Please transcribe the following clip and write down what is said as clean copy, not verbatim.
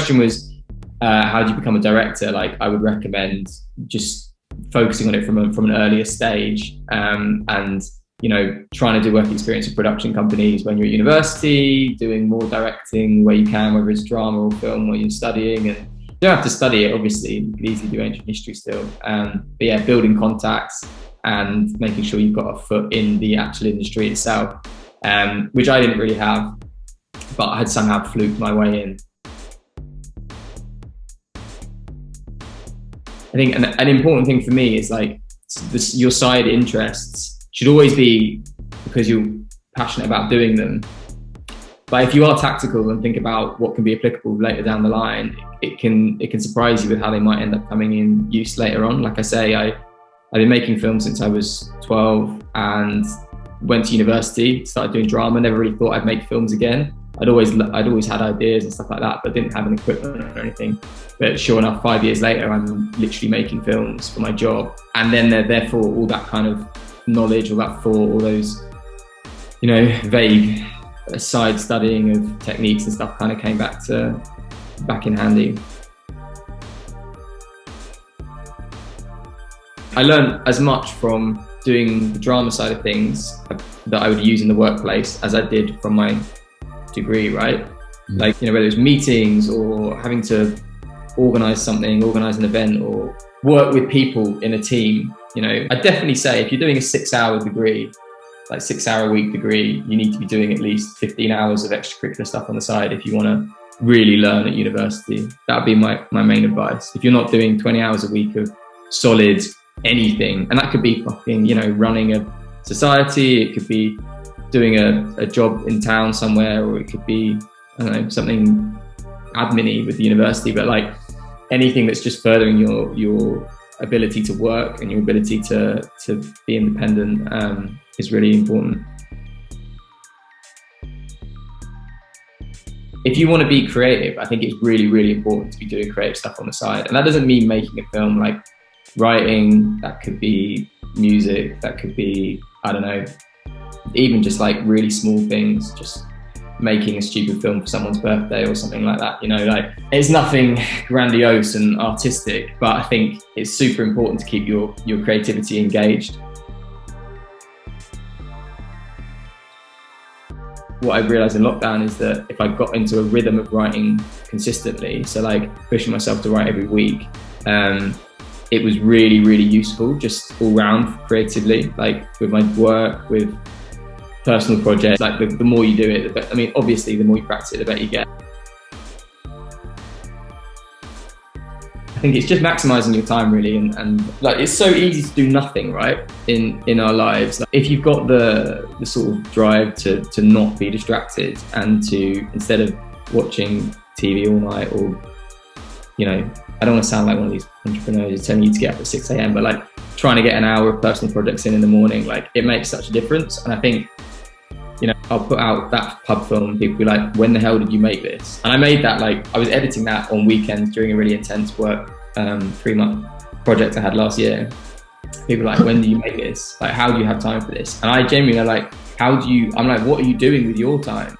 question was, how do you become a director? Like, I would recommend just focusing on it from an earlier stage, and trying to do work experience with production companies when you're at university, doing more directing where you can, whether it's drama or film while you're studying. And you don't have to study it, obviously. You could easily do ancient history still. But yeah, building contacts and making sure you've got a foot in the actual industry itself, which I didn't really have, but I had somehow fluked my way in. I think an important thing for me is like your side interests should always be because you're passionate about doing them. But if you are tactical and think about what can be applicable later down the line, it can surprise you with how they might end up coming in use later on. Like I say, I've been making films since I was 12 and went to university, started doing drama, never really thought I'd make films again. I'd always had ideas and stuff like that, but didn't have an equipment or anything. But sure enough, 5 years later, I'm literally making films for my job. And then therefore all that kind of knowledge, all that thought, all those, vague side studying of techniques and stuff kind of came back in handy. I learned as much from doing the drama side of things that I would use in the workplace as I did from my degree, right? Like, whether it was meetings or having to organize an event or work with people in a team. I'd definitely say if you're doing a 6-hour degree, like 6-hour week degree, you need to be doing at least 15 hours of extracurricular stuff on the side if you want to really learn at university. That would be my main advice. If you're not doing 20 hours a week of solid anything, and that could be fucking, running a society, it could be doing a job in town somewhere, or it could be, I don't know, something admin-y with the university, but like anything that's just furthering your ability to work and your ability to be independent is really important. If you want to be creative, I think it's really, really important to be doing creative stuff on the side. And that doesn't mean making a film, like writing, that could be music, that could be, I don't know, even just like really small things, just making a stupid film for someone's birthday or something like that. Like it's nothing grandiose and artistic, but I think it's super important to keep your creativity engaged. What I've realized in lockdown is that if I got into a rhythm of writing consistently, so like pushing myself to write every week, it was really, really useful just all round creatively, like with my work, with personal projects. Like the more you do it, the better. I mean, obviously the more you practice it, the better you get. I think it's just maximizing your time really, and like it's so easy to do nothing, right, in our lives. Like, if you've got the sort of drive to not be distracted and to, instead of watching TV all night, or I don't want to sound like one of these entrepreneurs who's telling you to get up at 6 a.m, but like trying to get an hour of personal projects in the morning, like it makes such a difference. And I think, I'll put out that pub film and people be like, when the hell did you make this? And I made that, like, I was editing that on weekends during a really intense work 3-month project I had last year. People are like, when do you make this? Like, how do you have time for this? And I genuinely are like, I'm like, what are you doing with your time?